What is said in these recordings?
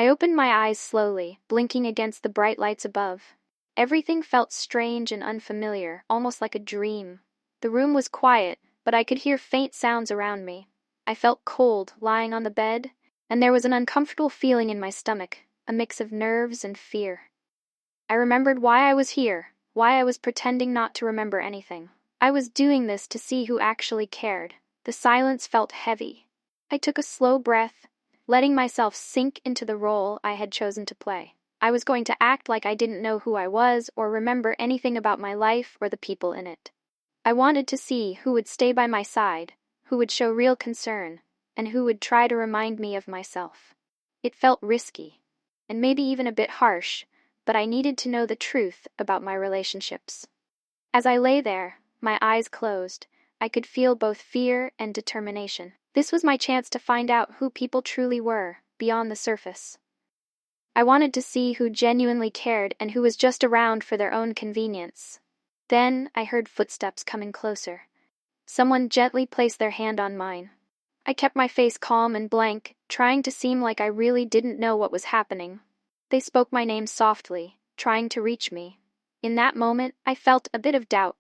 I opened my eyes slowly, blinking against the bright lights above. Everything felt strange and unfamiliar, almost like a dream. The room was quiet, but I could hear faint sounds around me. I felt cold, lying on the bed, and there was an uncomfortable feeling in my stomach, a mix of nerves and fear. I remembered why I was here, why I was pretending not to remember anything. I was doing this to see who actually cared. The silence felt heavy. I took a slow breath, letting myself sink into the role I had chosen to play. I was going to act like I didn't know who I was or remember anything about my life or the people in it. I wanted to see who would stay by my side, who would show real concern, and who would try to remind me of myself. It felt risky, and maybe even a bit harsh, but I needed to know the truth about my relationships. As I lay there, my eyes closed, I could feel both fear and determination. This was my chance to find out who people truly were, beyond the surface. I wanted to see who genuinely cared and who was just around for their own convenience. Then I heard footsteps coming closer. Someone gently placed their hand on mine. I kept my face calm and blank, trying to seem like I really didn't know what was happening. They spoke my name softly, trying to reach me. In that moment, I felt a bit of doubt.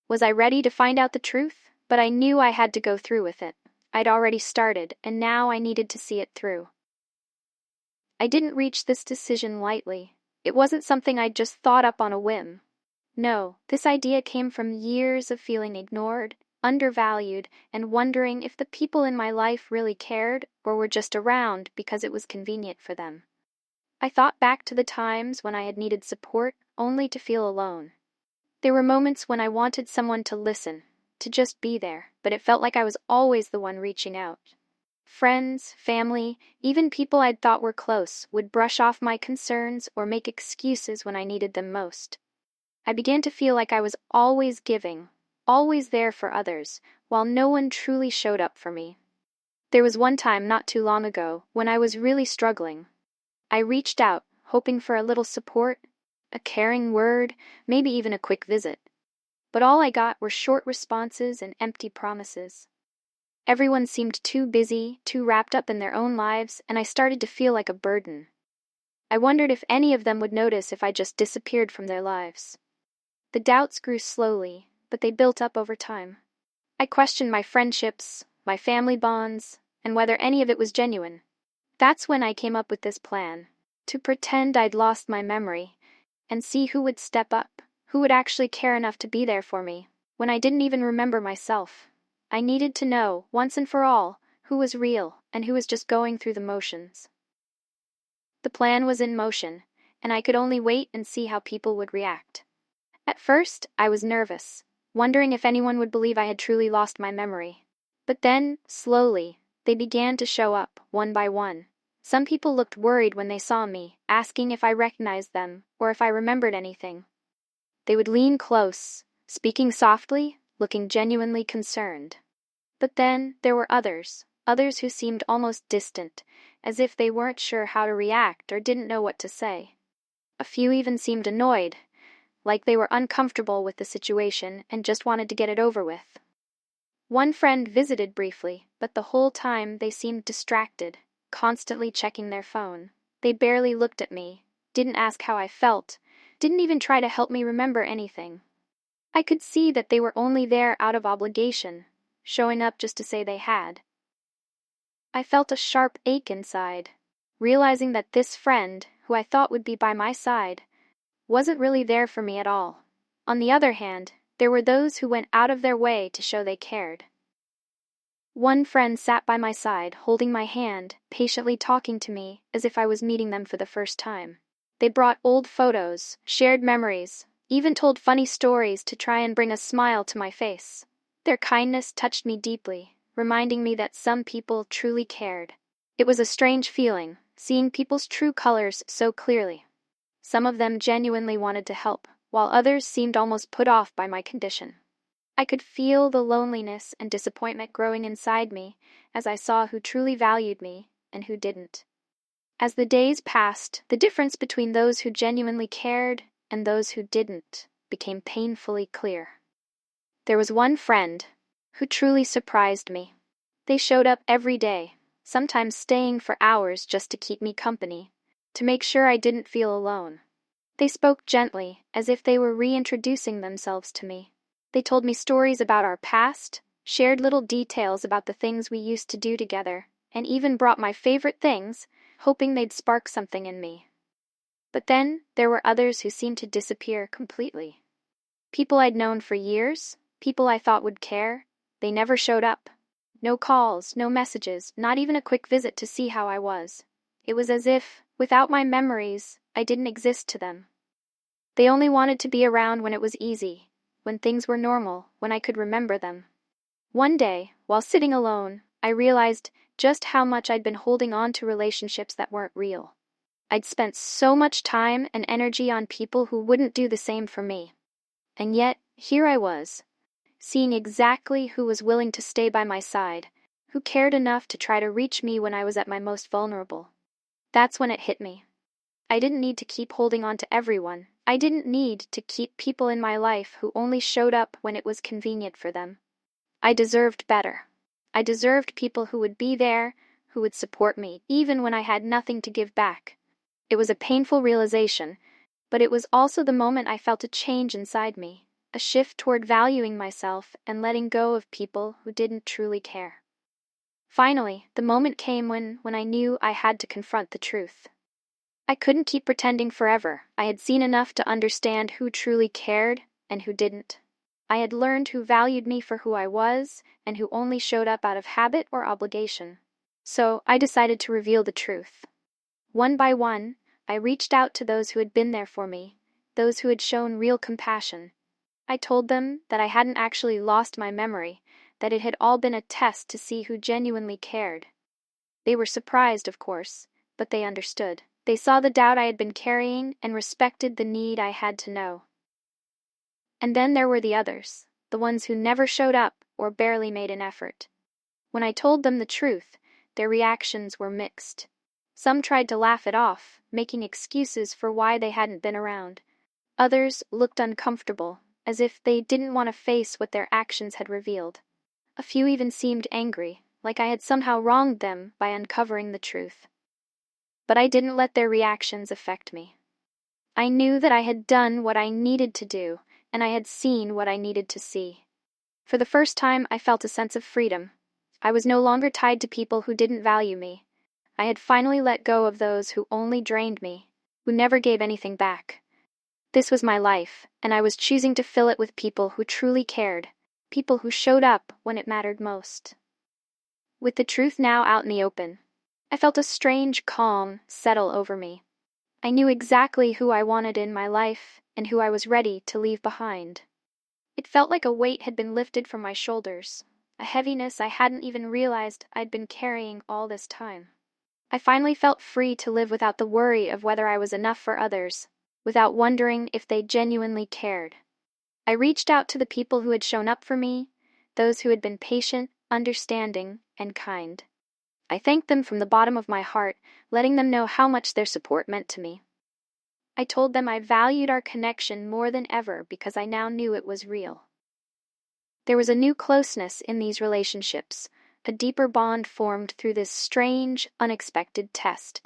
Was I ready to find out the truth? But I knew I had to go through with it. I'd already started, and now I needed to see it through. I didn't reach this decision lightly. It wasn't something I'd just thought up on a whim. No, this idea came from years of feeling ignored, undervalued, and wondering if the people in my life really cared or were just around because it was convenient for them. I thought back to the times when I had needed support only to feel alone. There were moments when I wanted someone to listen, to just be there, but it felt like I was always the one reaching out. Friends, family, even people I'd thought were close would brush off my concerns or make excuses when I needed them most. I began to feel like I was always giving, always there for others, while no one truly showed up for me. There was one time not too long ago when I was really struggling. I reached out, hoping for a little support, a caring word, maybe even a quick visit. But all I got were short responses and empty promises. Everyone seemed too busy, too wrapped up in their own lives, and I started to feel like a burden. I wondered if any of them would notice if I just disappeared from their lives. The doubts grew slowly, but they built up over time. I questioned my friendships, my family bonds, and whether any of it was genuine. That's when I came up with this plan, to pretend I'd lost my memory, and see who would step up, who would actually care enough to be there for me, when I didn't even remember myself. I needed to know, once and for all, who was real and who was just going through the motions. The plan was in motion, and I could only wait and see how people would react. At first, I was nervous, wondering if anyone would believe I had truly lost my memory. But then, slowly, they began to show up, one by one. Some people looked worried when they saw me, asking if I recognized them or if I remembered anything. They would lean close, speaking softly, looking genuinely concerned. But then there were others who seemed almost distant, as if they weren't sure how to react or didn't know what to say. A few even seemed annoyed, like they were uncomfortable with the situation and just wanted to get it over with. One friend visited briefly, but the whole time they seemed distracted, constantly checking their phone. They barely looked at me, didn't ask how I felt, didn't even try to help me remember anything. I could see that they were only there out of obligation, showing up just to say they had. I felt a sharp ache inside, realizing that this friend, who I thought would be by my side, wasn't really there for me at all. On the other hand, there were those who went out of their way to show they cared. One friend sat by my side, holding my hand, patiently talking to me as if I was meeting them for the first time. They brought old photos, shared memories, even told funny stories to try and bring a smile to my face. Their kindness touched me deeply, reminding me that some people truly cared. It was a strange feeling, seeing people's true colors so clearly. Some of them genuinely wanted to help, while others seemed almost put off by my condition. I could feel the loneliness and disappointment growing inside me as I saw who truly valued me and who didn't. As the days passed, the difference between those who genuinely cared and those who didn't became painfully clear. There was one friend who truly surprised me. They showed up every day, sometimes staying for hours just to keep me company, to make sure I didn't feel alone. They spoke gently, as if they were reintroducing themselves to me. They told me stories about our past, shared little details about the things we used to do together, and even brought my favorite things, hoping they'd spark something in me. But then, there were others who seemed to disappear completely. People I'd known for years, people I thought would care, they never showed up. No calls, no messages, not even a quick visit to see how I was. It was as if, without my memories, I didn't exist to them. They only wanted to be around when it was easy, when things were normal, when I could remember them. One day, while sitting alone, I realized just how much I'd been holding on to relationships that weren't real. I'd spent so much time and energy on people who wouldn't do the same for me. And yet, here I was, seeing exactly who was willing to stay by my side, who cared enough to try to reach me when I was at my most vulnerable. That's when it hit me. I didn't need to keep holding on to everyone. I didn't need to keep people in my life who only showed up when it was convenient for them. I deserved better. I deserved people who would be there, who would support me, even when I had nothing to give back. It was a painful realization, but it was also the moment I felt a change inside me, a shift toward valuing myself and letting go of people who didn't truly care. Finally, the moment came when I knew I had to confront the truth. I couldn't keep pretending forever. I had seen enough to understand who truly cared and who didn't. I had learned who valued me for who I was and who only showed up out of habit or obligation. So I decided to reveal the truth. One by one, I reached out to those who had been there for me, those who had shown real compassion. I told them that I hadn't actually lost my memory, that it had all been a test to see who genuinely cared. They were surprised, of course, but they understood. They saw the doubt I had been carrying and respected the need I had to know. And then there were the others, the ones who never showed up or barely made an effort. When I told them the truth, their reactions were mixed. Some tried to laugh it off, making excuses for why they hadn't been around. Others looked uncomfortable, as if they didn't want to face what their actions had revealed. A few even seemed angry, like I had somehow wronged them by uncovering the truth. But I didn't let their reactions affect me. I knew that I had done what I needed to do, and I had seen what I needed to see. For the first time, I felt a sense of freedom. I was no longer tied to people who didn't value me. I had finally let go of those who only drained me, who never gave anything back. This was my life, and I was choosing to fill it with people who truly cared, people who showed up when it mattered most. With the truth now out in the open, I felt a strange calm settle over me. I knew exactly who I wanted in my life and who I was ready to leave behind. It felt like a weight had been lifted from my shoulders, a heaviness I hadn't even realized I'd been carrying all this time. I finally felt free to live without the worry of whether I was enough for others, without wondering if they genuinely cared. I reached out to the people who had shown up for me, those who had been patient, understanding, and kind. I thanked them from the bottom of my heart, letting them know how much their support meant to me. I told them I valued our connection more than ever because I now knew it was real. There was a new closeness in these relationships, a deeper bond formed through this strange, unexpected test.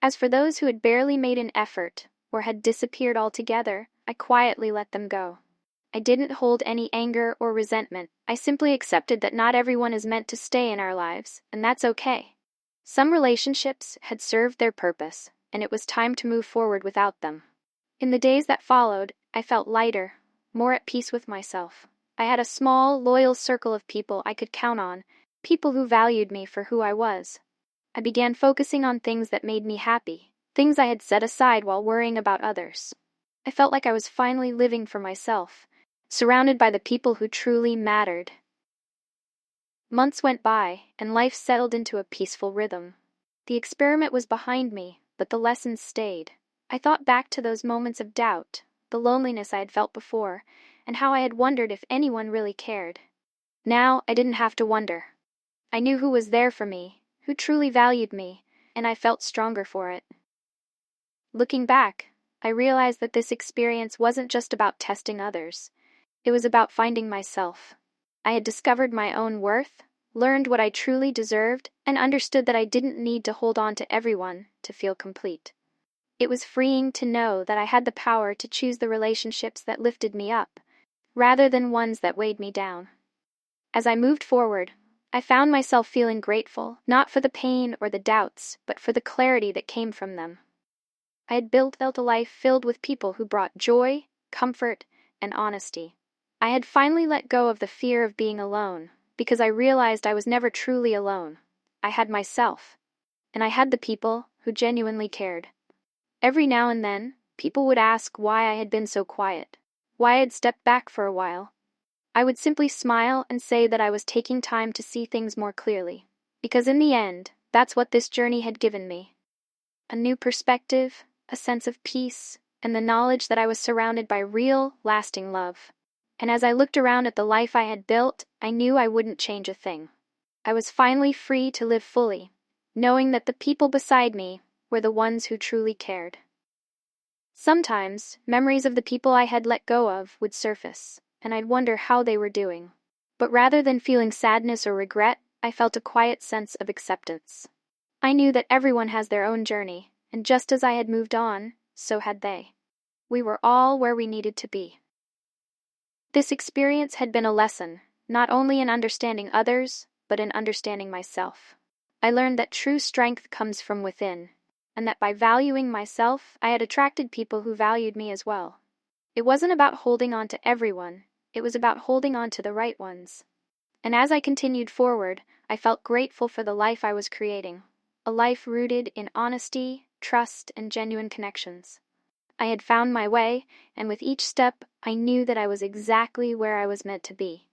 As for those who had barely made an effort, or had disappeared altogether, I quietly let them go. I didn't hold any anger or resentment. I simply accepted that not everyone is meant to stay in our lives, and that's okay. Some relationships had served their purpose, and it was time to move forward without them. In the days that followed, I felt lighter, more at peace with myself. I had a small, loyal circle of people I could count on, people who valued me for who I was. I began focusing on things that made me happy, things I had set aside while worrying about others. I felt like I was finally living for myself, surrounded by the people who truly mattered. Months went by, and life settled into a peaceful rhythm. The experiment was behind me, but the lessons stayed. I thought back to those moments of doubt, the loneliness I had felt before, and how I had wondered if anyone really cared. Now I didn't have to wonder. I knew who was there for me, who truly valued me, and I felt stronger for it. Looking back, I realized that this experience wasn't just about testing others. It was about finding myself. I had discovered my own worth, learned what I truly deserved, and understood that I didn't need to hold on to everyone to feel complete. It was freeing to know that I had the power to choose the relationships that lifted me up, rather than ones that weighed me down. As I moved forward, I found myself feeling grateful, not for the pain or the doubts, but for the clarity that came from them. I had built a life filled with people who brought joy, comfort, and honesty. I had finally let go of the fear of being alone, because I realized I was never truly alone. I had myself, and I had the people who genuinely cared. Every now and then, people would ask why I had been so quiet, why I had stepped back for a while. I would simply smile and say that I was taking time to see things more clearly, because in the end, that's what this journey had given me. A new perspective, a sense of peace, and the knowledge that I was surrounded by real, lasting love. And as I looked around at the life I had built, I knew I wouldn't change a thing. I was finally free to live fully, knowing that the people beside me were the ones who truly cared. Sometimes, memories of the people I had let go of would surface, and I'd wonder how they were doing. But rather than feeling sadness or regret, I felt a quiet sense of acceptance. I knew that everyone has their own journey, and just as I had moved on, so had they. We were all where we needed to be. This experience had been a lesson, not only in understanding others, but in understanding myself. I learned that true strength comes from within, and that by valuing myself, I had attracted people who valued me as well. It wasn't about holding on to everyone, it was about holding on to the right ones. And as I continued forward, I felt grateful for the life I was creating, a life rooted in honesty, trust, and genuine connections. I had found my way, and with each step, I knew that I was exactly where I was meant to be.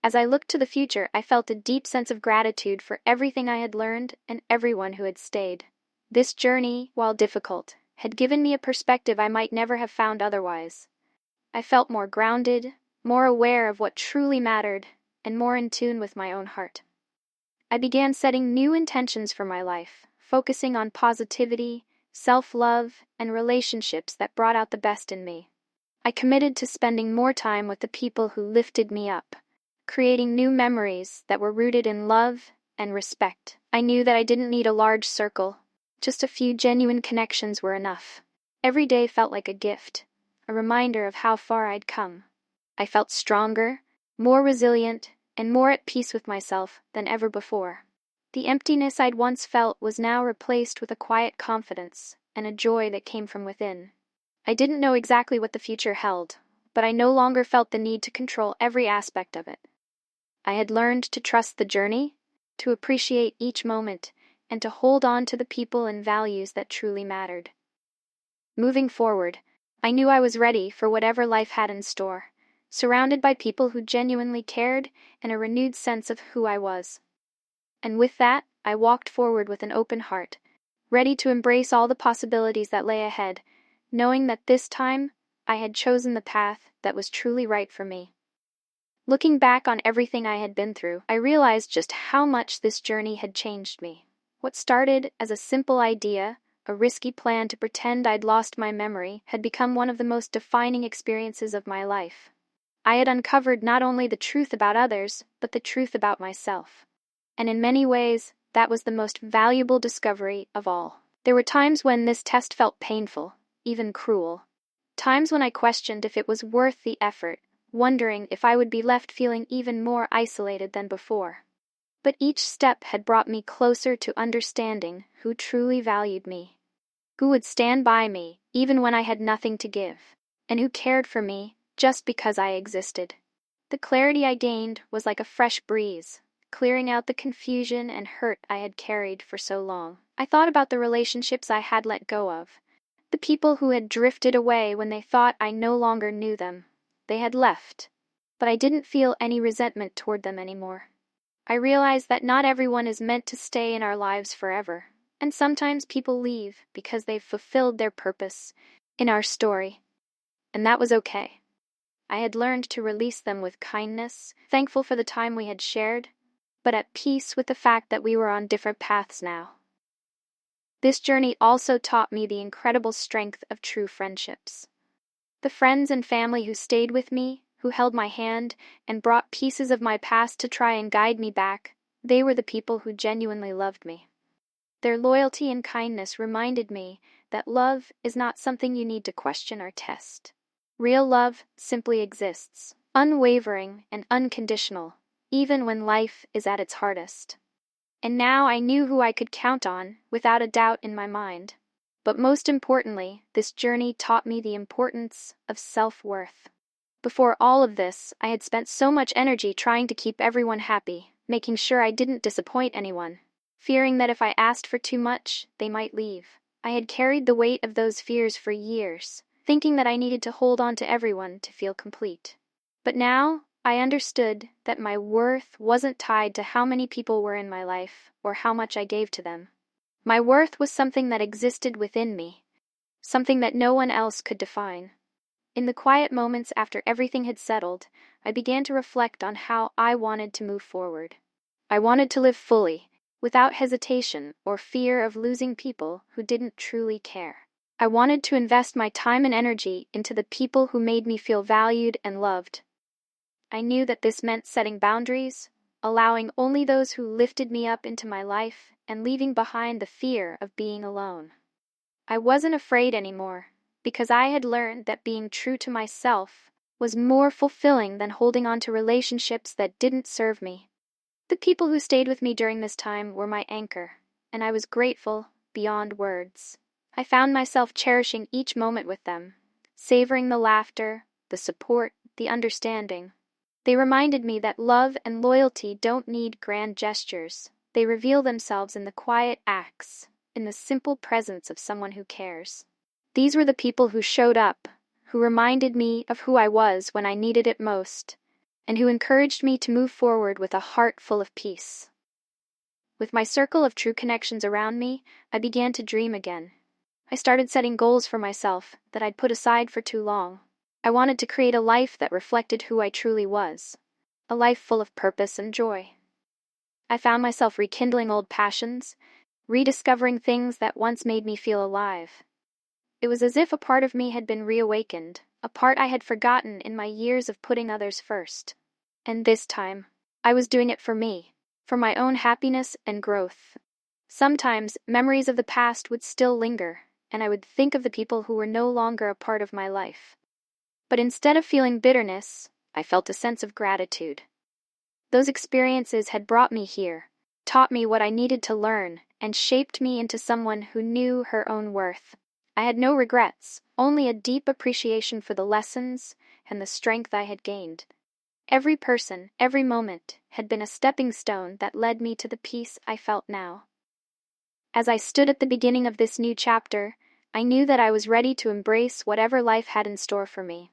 As I looked to the future, I felt a deep sense of gratitude for everything I had learned and everyone who had stayed. This journey, while difficult, had given me a perspective I might never have found otherwise. I felt more grounded, more aware of what truly mattered, and more in tune with my own heart. I began setting new intentions for my life, focusing on positivity, self-love, and relationships that brought out the best in me. I committed to spending more time with the people who lifted me up, creating new memories that were rooted in love and respect. I knew that I didn't need a large circle, just a few genuine connections were enough. Every day felt like a gift, a reminder of how far I'd come. I felt stronger, more resilient, and more at peace with myself than ever before. The emptiness I'd once felt was now replaced with a quiet confidence and a joy that came from within. I didn't know exactly what the future held, but I no longer felt the need to control every aspect of it. I had learned to trust the journey, to appreciate each moment, and to hold on to the people and values that truly mattered. Moving forward, I knew I was ready for whatever life had in store, surrounded by people who genuinely cared and a renewed sense of who I was. And with that, I walked forward with an open heart, ready to embrace all the possibilities that lay ahead, knowing that this time I had chosen the path that was truly right for me. Looking back on everything I had been through, I realized just how much this journey had changed me. What started as a simple idea, a risky plan to pretend I'd lost my memory, had become one of the most defining experiences of my life. I had uncovered not only the truth about others, but the truth about myself. And in many ways, that was the most valuable discovery of all. There were times when this test felt painful, even cruel. Times when I questioned if it was worth the effort, wondering if I would be left feeling even more isolated than before. But each step had brought me closer to understanding who truly valued me, who would stand by me even when I had nothing to give, and who cared for me just because I existed. The clarity I gained was like a fresh breeze, clearing out the confusion and hurt I had carried for so long. I thought about the relationships I had let go of, the people who had drifted away when they thought I no longer knew them. They had left, but I didn't feel any resentment toward them anymore. I realized that not everyone is meant to stay in our lives forever, and sometimes people leave because they've fulfilled their purpose in our story, and that was okay. I had learned to release them with kindness, thankful for the time we had shared, but at peace with the fact that we were on different paths now. This journey also taught me the incredible strength of true friendships. The friends and family who stayed with me, who held my hand and brought pieces of my past to try and guide me back. They were the people who genuinely loved me. Their loyalty and kindness reminded me that love is not something you need to question or test. Real love simply exists, unwavering and unconditional, even when life is at its hardest. And now I knew who I could count on, without a doubt in my mind. But most importantly, this journey taught me the importance of self-worth. Before all of this, I had spent so much energy trying to keep everyone happy, making sure I didn't disappoint anyone, fearing that if I asked for too much, they might leave. I had carried the weight of those fears for years, thinking that I needed to hold on to everyone to feel complete. But now, I understood that my worth wasn't tied to how many people were in my life or how much I gave to them. My worth was something that existed within me, something that no one else could define. In the quiet moments after everything had settled, I began to reflect on how I wanted to move forward. I wanted to live fully, without hesitation or fear of losing people who didn't truly care. I wanted to invest my time and energy into the people who made me feel valued and loved. I knew that this meant setting boundaries, allowing only those who lifted me up into my life, and leaving behind the fear of being alone. I wasn't afraid anymore, because I had learned that being true to myself was more fulfilling than holding on to relationships that didn't serve me. The people who stayed with me during this time were my anchor, and I was grateful beyond words. I found myself cherishing each moment with them, savoring the laughter, the support, the understanding. They reminded me that love and loyalty don't need grand gestures. They reveal themselves in the quiet acts, in the simple presence of someone who cares. These were the people who showed up, who reminded me of who I was when I needed it most, and who encouraged me to move forward with a heart full of peace. With my circle of true connections around me, I began to dream again. I started setting goals for myself that I'd put aside for too long. I wanted to create a life that reflected who I truly was, a life full of purpose and joy. I found myself rekindling old passions, rediscovering things that once made me feel alive. It was as if a part of me had been reawakened, a part I had forgotten in my years of putting others first. And this time, I was doing it for me, for my own happiness and growth. Sometimes, memories of the past would still linger, and I would think of the people who were no longer a part of my life. But instead of feeling bitterness, I felt a sense of gratitude. Those experiences had brought me here, taught me what I needed to learn, and shaped me into someone who knew her own worth. I had no regrets, only a deep appreciation for the lessons and the strength I had gained. Every person, every moment, had been a stepping stone that led me to the peace I felt now. As I stood at the beginning of this new chapter, I knew that I was ready to embrace whatever life had in store for me.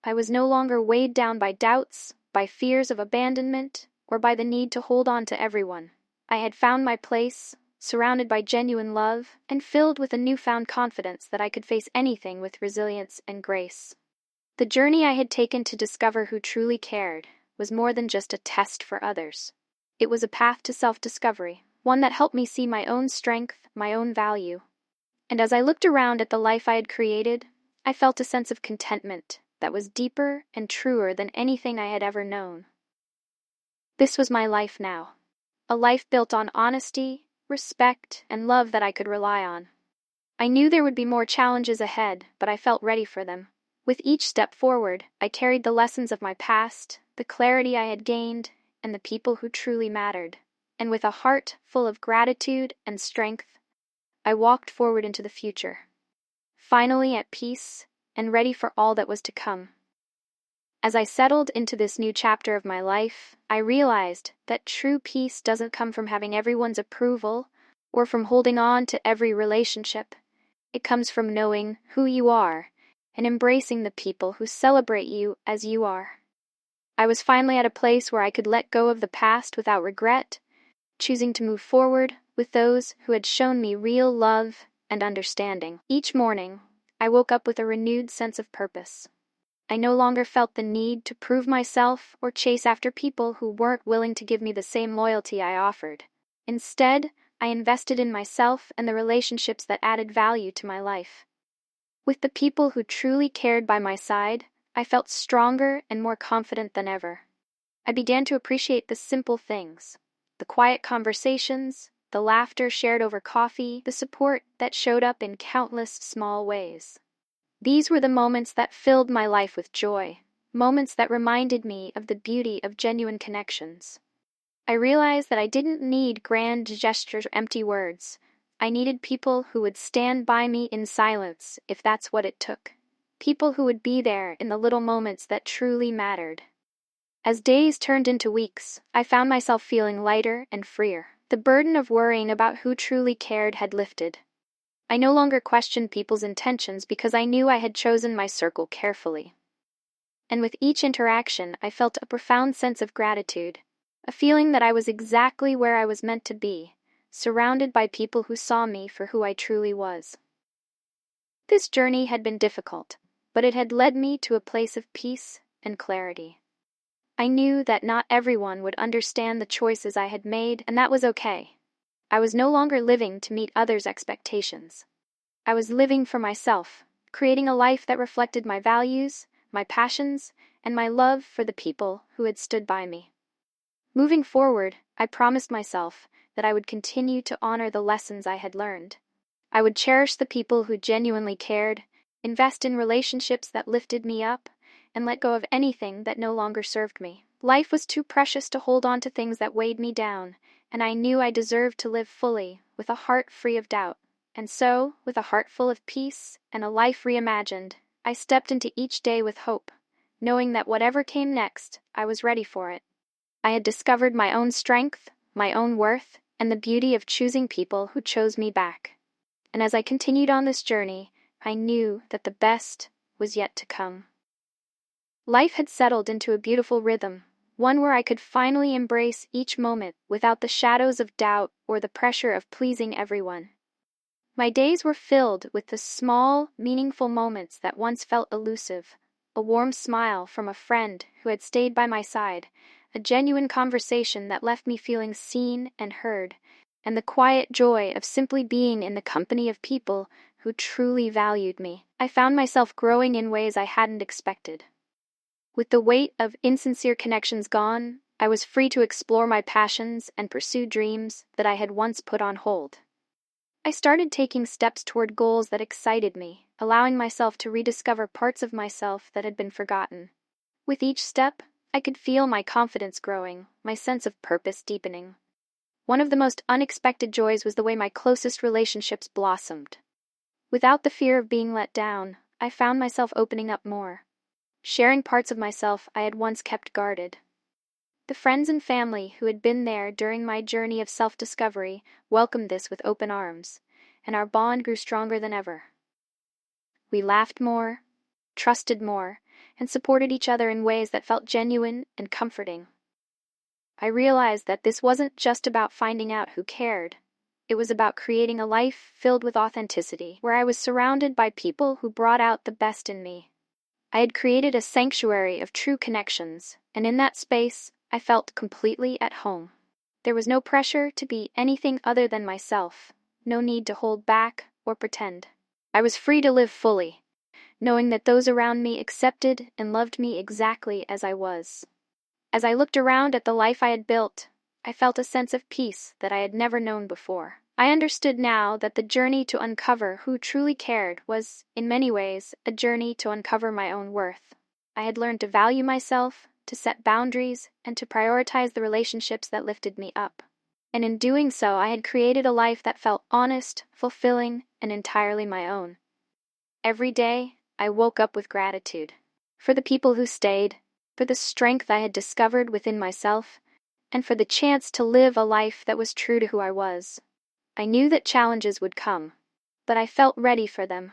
I was no longer weighed down by doubts, by fears of abandonment, or by the need to hold on to everyone. I had found my place, surrounded by genuine love, and filled with a newfound confidence that I could face anything with resilience and grace. The journey I had taken to discover who truly cared was more than just a test for others. It was a path to self-discovery, one that helped me see my own strength, my own value. And as I looked around at the life I had created, I felt a sense of contentment that was deeper and truer than anything I had ever known. This was my life now, a life built on honesty, respect, and love that I could rely on. I knew there would be more challenges ahead, but I felt ready for them. With each step forward, I carried the lessons of my past, the clarity I had gained, and the people who truly mattered. And with a heart full of gratitude and strength, I walked forward into the future, finally at peace and ready for all that was to come. As I settled into this new chapter of my life, I realized that true peace doesn't come from having everyone's approval or from holding on to every relationship. It comes from knowing who you are and embracing the people who celebrate you as you are. I was finally at a place where I could let go of the past without regret, choosing to move forward with those who had shown me real love and understanding. Each morning, I woke up with a renewed sense of purpose. I no longer felt the need to prove myself or chase after people who weren't willing to give me the same loyalty I offered. Instead, I invested in myself and the relationships that added value to my life. With the people who truly cared by my side, I felt stronger and more confident than ever. I began to appreciate the simple things: the quiet conversations, the laughter shared over coffee, the support that showed up in countless small ways. These were the moments that filled my life with joy, moments that reminded me of the beauty of genuine connections. I realized that I didn't need grand gestures or empty words. I needed people who would stand by me in silence if that's what it took. People who would be there in the little moments that truly mattered. As days turned into weeks, I found myself feeling lighter and freer. The burden of worrying about who truly cared had lifted. I no longer questioned people's intentions because I knew I had chosen my circle carefully. And with each interaction, I felt a profound sense of gratitude, a feeling that I was exactly where I was meant to be, surrounded by people who saw me for who I truly was. This journey had been difficult, but it had led me to a place of peace and clarity. I knew that not everyone would understand the choices I had made, and that was okay. I was no longer living to meet others' expectations. I was living for myself, creating a life that reflected my values, my passions, and my love for the people who had stood by me. Moving forward, I promised myself that I would continue to honor the lessons I had learned. I would cherish the people who genuinely cared, invest in relationships that lifted me up, and let go of anything that no longer served me. Life was too precious to hold on to things that weighed me down, and I knew I deserved to live fully, with a heart free of doubt. And so, with a heart full of peace and a life reimagined, I stepped into each day with hope, knowing that whatever came next, I was ready for it. I had discovered my own strength, my own worth, and the beauty of choosing people who chose me back. And as I continued on this journey, I knew that the best was yet to come. Life had settled into a beautiful rhythm, one where I could finally embrace each moment without the shadows of doubt or the pressure of pleasing everyone. My days were filled with the small, meaningful moments that once felt elusive: a warm smile from a friend who had stayed by my side, a genuine conversation that left me feeling seen and heard, and the quiet joy of simply being in the company of people who truly valued me. I found myself growing in ways I hadn't expected. With the weight of insincere connections gone, I was free to explore my passions and pursue dreams that I had once put on hold. I started taking steps toward goals that excited me, allowing myself to rediscover parts of myself that had been forgotten. With each step, I could feel my confidence growing, my sense of purpose deepening. One of the most unexpected joys was the way my closest relationships blossomed. Without the fear of being let down, I found myself opening up more, sharing parts of myself I had once kept guarded. The friends and family who had been there during my journey of self-discovery welcomed this with open arms, and our bond grew stronger than ever. We laughed more, trusted more, and supported each other in ways that felt genuine and comforting. I realized that this wasn't just about finding out who cared. It was about creating a life filled with authenticity, where I was surrounded by people who brought out the best in me. I had created a sanctuary of true connections, and in that space, I felt completely at home. There was no pressure to be anything other than myself, no need to hold back or pretend. I was free to live fully, knowing that those around me accepted and loved me exactly as I was. As I looked around at the life I had built, I felt a sense of peace that I had never known before. I understood now that the journey to uncover who truly cared was, in many ways, a journey to uncover my own worth. I had learned to value myself, to set boundaries, and to prioritize the relationships that lifted me up. And in doing so, I had created a life that felt honest, fulfilling, and entirely my own. Every day, I woke up with gratitude for the people who stayed, for the strength I had discovered within myself, and for the chance to live a life that was true to who I was. I knew that challenges would come, but I felt ready for them.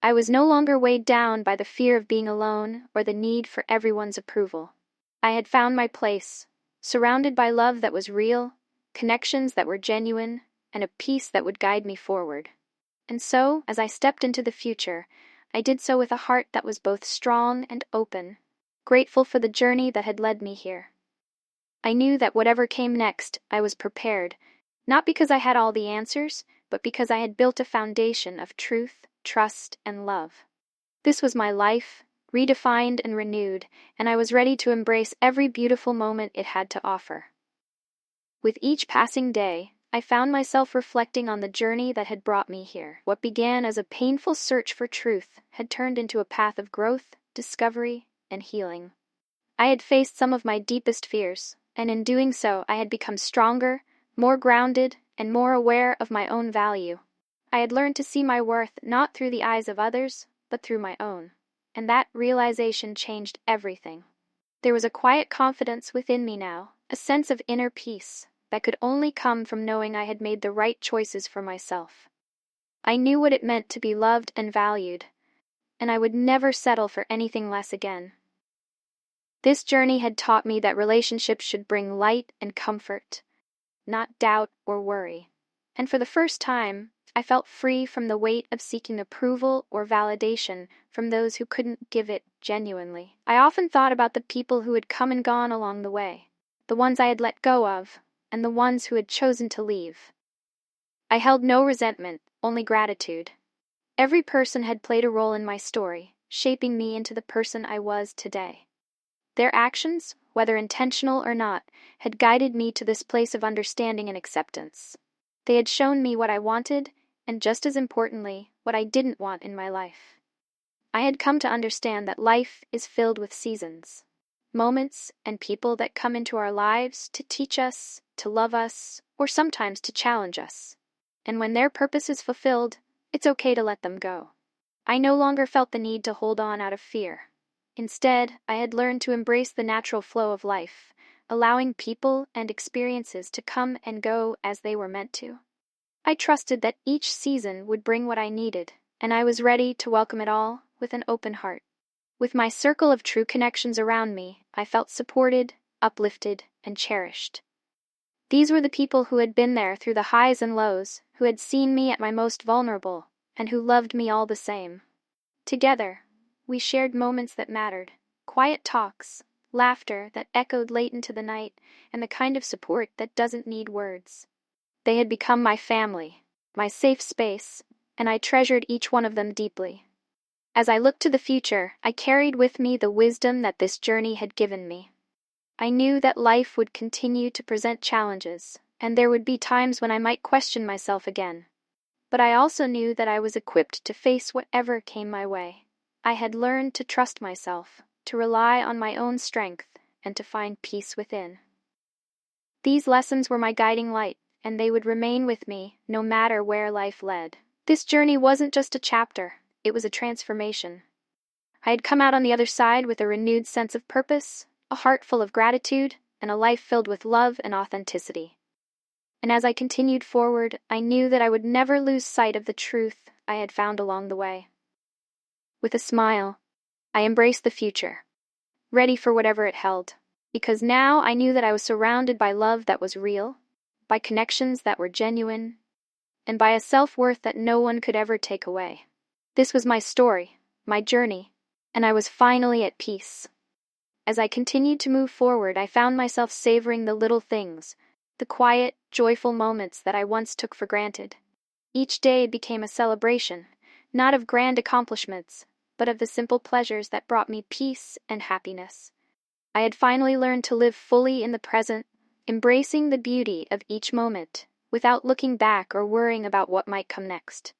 I was no longer weighed down by the fear of being alone or the need for everyone's approval. I had found my place, surrounded by love that was real, connections that were genuine, and a peace that would guide me forward. And so, as I stepped into the future, I did so with a heart that was both strong and open, grateful for the journey that had led me here. I knew that whatever came next, I was prepared, not because I had all the answers, but because I had built a foundation of truth, trust, and love. This was my life, redefined and renewed, and I was ready to embrace every beautiful moment it had to offer. With each passing day, I found myself reflecting on the journey that had brought me here. What began as a painful search for truth had turned into a path of growth, discovery, and healing. I had faced some of my deepest fears, and in doing so, I had become stronger, more grounded, and more aware of my own value. I had learned to see my worth not through the eyes of others, but through my own. And that realization changed everything. There was a quiet confidence within me now, a sense of inner peace that could only come from knowing I had made the right choices for myself. I knew what it meant to be loved and valued, and I would never settle for anything less again. This journey had taught me that relationships should bring light and comfort, not doubt or worry. And for the first time, I felt free from the weight of seeking approval or validation from those who couldn't give it genuinely. I often thought about the people who had come and gone along the way, the ones I had let go of, and the ones who had chosen to leave. I held no resentment, only gratitude. Every person had played a role in my story, shaping me into the person I was today. Their actions, whether intentional or not, had guided me to this place of understanding and acceptance. They had shown me what I wanted, and just as importantly, what I didn't want in my life. I had come to understand that life is filled with seasons, moments and people that come into our lives to teach us, to love us, or sometimes to challenge us. And when their purpose is fulfilled, it's okay to let them go. I no longer felt the need to hold on out of fear. Instead, I had learned to embrace the natural flow of life, allowing people and experiences to come and go as they were meant to. I trusted that each season would bring what I needed, and I was ready to welcome it all with an open heart. With my circle of true connections around me, I felt supported, uplifted, and cherished. These were the people who had been there through the highs and lows, who had seen me at my most vulnerable, and who loved me all the same. Together, we shared moments that mattered, quiet talks, laughter that echoed late into the night, and the kind of support that doesn't need words. They had become my family, my safe space, and I treasured each one of them deeply. As I looked to the future, I carried with me the wisdom that this journey had given me. I knew that life would continue to present challenges, and there would be times when I might question myself again. But I also knew that I was equipped to face whatever came my way. I had learned to trust myself, to rely on my own strength, and to find peace within. These lessons were my guiding light, and they would remain with me no matter where life led. This journey wasn't just a chapter, it was a transformation. I had come out on the other side with a renewed sense of purpose, a heart full of gratitude, and a life filled with love and authenticity. And as I continued forward, I knew that I would never lose sight of the truth I had found along the way. With a smile, I embraced the future, ready for whatever it held, because now I knew that I was surrounded by love that was real, by connections that were genuine, and by a self-worth that no one could ever take away. This was my story, my journey, and I was finally at peace. As I continued to move forward, I found myself savoring the little things, the quiet, joyful moments that I once took for granted. Each day became a celebration, not of grand accomplishments, but of the simple pleasures that brought me peace and happiness. I had finally learned to live fully in the present, embracing the beauty of each moment, without looking back or worrying about what might come next.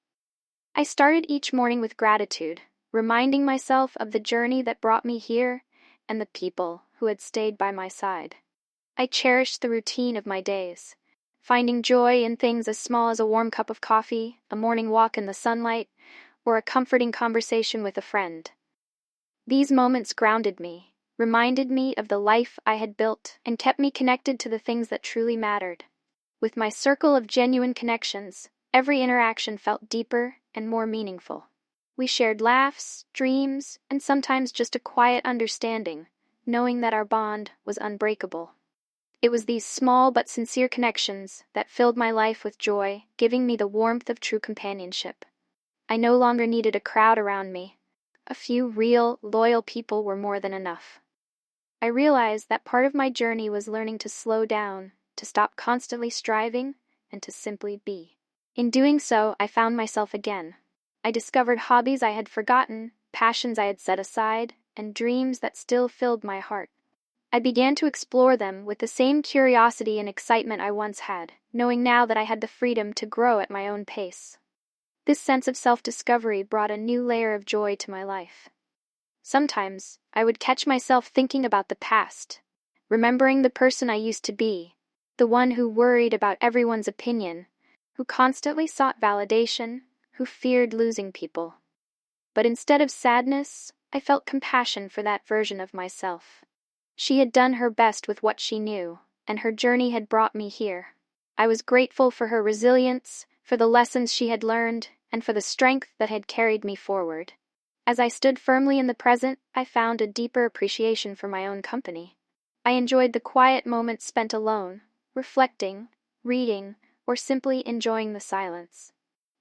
I started each morning with gratitude, reminding myself of the journey that brought me here and the people who had stayed by my side. I cherished the routine of my days, finding joy in things as small as a warm cup of coffee, a morning walk in the sunlight, or a comforting conversation with a friend. These moments grounded me, reminded me of the life I had built, and kept me connected to the things that truly mattered. With my circle of genuine connections, every interaction felt deeper and more meaningful. We shared laughs, dreams, and sometimes just a quiet understanding, knowing that our bond was unbreakable. It was these small but sincere connections that filled my life with joy, giving me the warmth of true companionship. I no longer needed a crowd around me. A few real, loyal people were more than enough. I realized that part of my journey was learning to slow down, to stop constantly striving, and to simply be. In doing so, I found myself again. I discovered hobbies I had forgotten, passions I had set aside, and dreams that still filled my heart. I began to explore them with the same curiosity and excitement I once had, knowing now that I had the freedom to grow at my own pace. This sense of self-discovery brought a new layer of joy to my life. Sometimes, I would catch myself thinking about the past, remembering the person I used to be, the one who worried about everyone's opinion, who constantly sought validation, who feared losing people. But instead of sadness, I felt compassion for that version of myself. She had done her best with what she knew, and her journey had brought me here. I was grateful for her resilience, for the lessons she had learned, and for the strength that had carried me forward. As I stood firmly in the present, I found a deeper appreciation for my own company. I enjoyed the quiet moments spent alone, reflecting, reading, or simply enjoying the silence.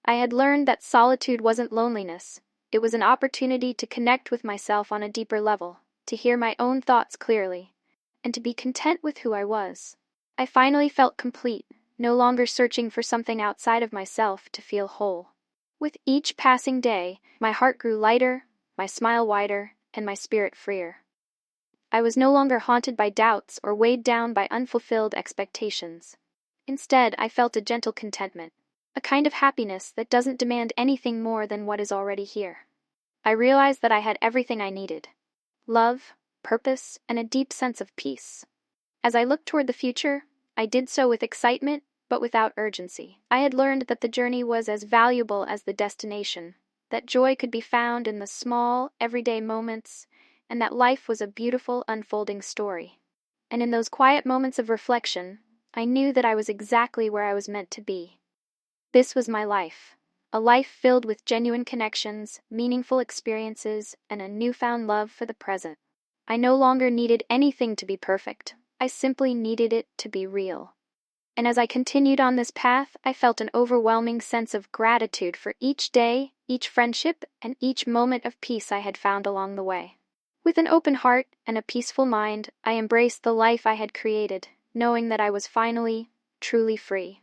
I had learned that solitude wasn't loneliness, it was an opportunity to connect with myself on a deeper level, to hear my own thoughts clearly, and to be content with who I was. I finally felt complete, no longer searching for something outside of myself to feel whole. With each passing day, my heart grew lighter, my smile wider, and my spirit freer. I was no longer haunted by doubts or weighed down by unfulfilled expectations. Instead, I felt a gentle contentment, a kind of happiness that doesn't demand anything more than what is already here. I realized that I had everything I needed: love, purpose, and a deep sense of peace. As I looked toward the future, I did so with excitement, but without urgency. I had learned that the journey was as valuable as the destination, that joy could be found in the small, everyday moments, and that life was a beautiful, unfolding story. And in those quiet moments of reflection, I knew that I was exactly where I was meant to be. This was my life, a life filled with genuine connections, meaningful experiences, and a newfound love for the present. I no longer needed anything to be perfect. I simply needed it to be real. And as I continued on this path, I felt an overwhelming sense of gratitude for each day, each friendship, and each moment of peace I had found along the way. With an open heart and a peaceful mind, I embraced the life I had created, knowing that I was finally, truly free.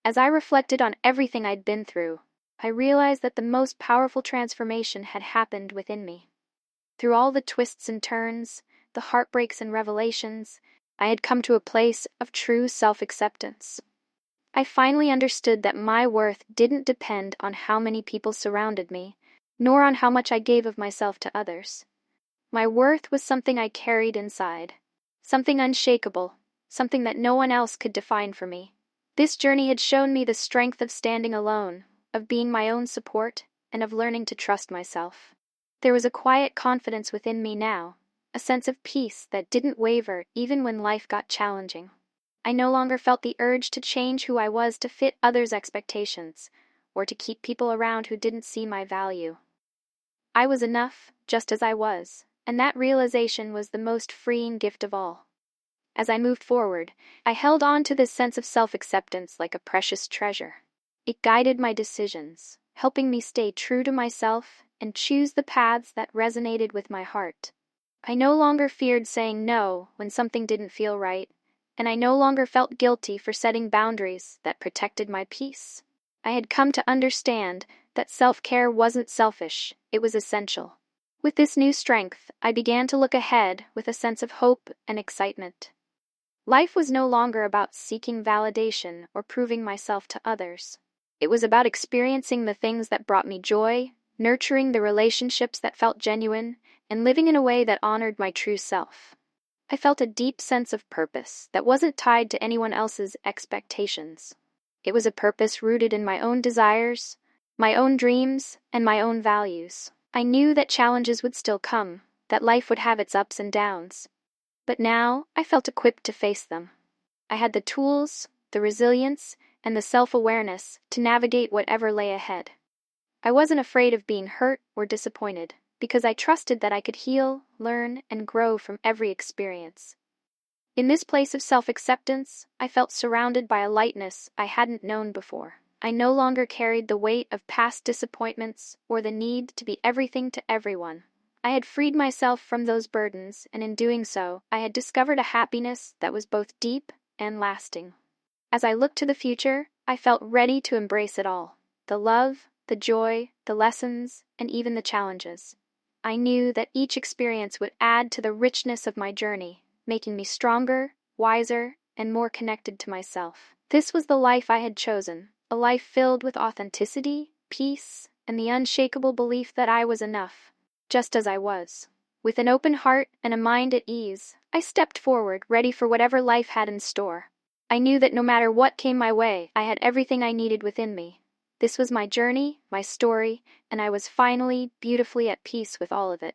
As I reflected on everything I'd been through, I realized that the most powerful transformation had happened within me. Through all the twists and turns, the heartbreaks and revelations, I had come to a place of true self-acceptance. I finally understood that my worth didn't depend on how many people surrounded me, nor on how much I gave of myself to others. My worth was something I carried inside, something unshakable, something that no one else could define for me. This journey had shown me the strength of standing alone, of being my own support, and of learning to trust myself. There was a quiet confidence within me now, a sense of peace that didn't waver even when life got challenging. I no longer felt the urge to change who I was to fit others' expectations, or to keep people around who didn't see my value. I was enough, just as I was, and that realization was the most freeing gift of all. As I moved forward, I held on to this sense of self-acceptance like a precious treasure. It guided my decisions, helping me stay true to myself and choose the paths that resonated with my heart. I no longer feared saying no when something didn't feel right, and I no longer felt guilty for setting boundaries that protected my peace. I had come to understand that self-care wasn't selfish, it was essential. With this new strength, I began to look ahead with a sense of hope and excitement. Life was no longer about seeking validation or proving myself to others. It was about experiencing the things that brought me joy, nurturing the relationships that felt genuine, and living in a way that honored my true self. I felt a deep sense of purpose that wasn't tied to anyone else's expectations. It was a purpose rooted in my own desires, my own dreams, and my own values. I knew that challenges would still come, that life would have its ups and downs. But now I felt equipped to face them. I had the tools, the resilience, and the self-awareness to navigate whatever lay ahead. I wasn't afraid of being hurt or disappointed, because I trusted that I could heal, learn, and grow from every experience. In this place of self-acceptance, I felt surrounded by a lightness I hadn't known before. I no longer carried the weight of past disappointments or the need to be everything to everyone. I had freed myself from those burdens, and in doing so, I had discovered a happiness that was both deep and lasting. As I looked to the future, I felt ready to embrace it all: the love, the joy, the lessons, and even the challenges. I knew that each experience would add to the richness of my journey, making me stronger, wiser, and more connected to myself. This was the life I had chosen, a life filled with authenticity, peace, and the unshakable belief that I was enough, just as I was. With an open heart and a mind at ease, I stepped forward, ready for whatever life had in store. I knew that no matter what came my way, I had everything I needed within me. This was my journey, my story, and I was finally, beautifully at peace with all of it.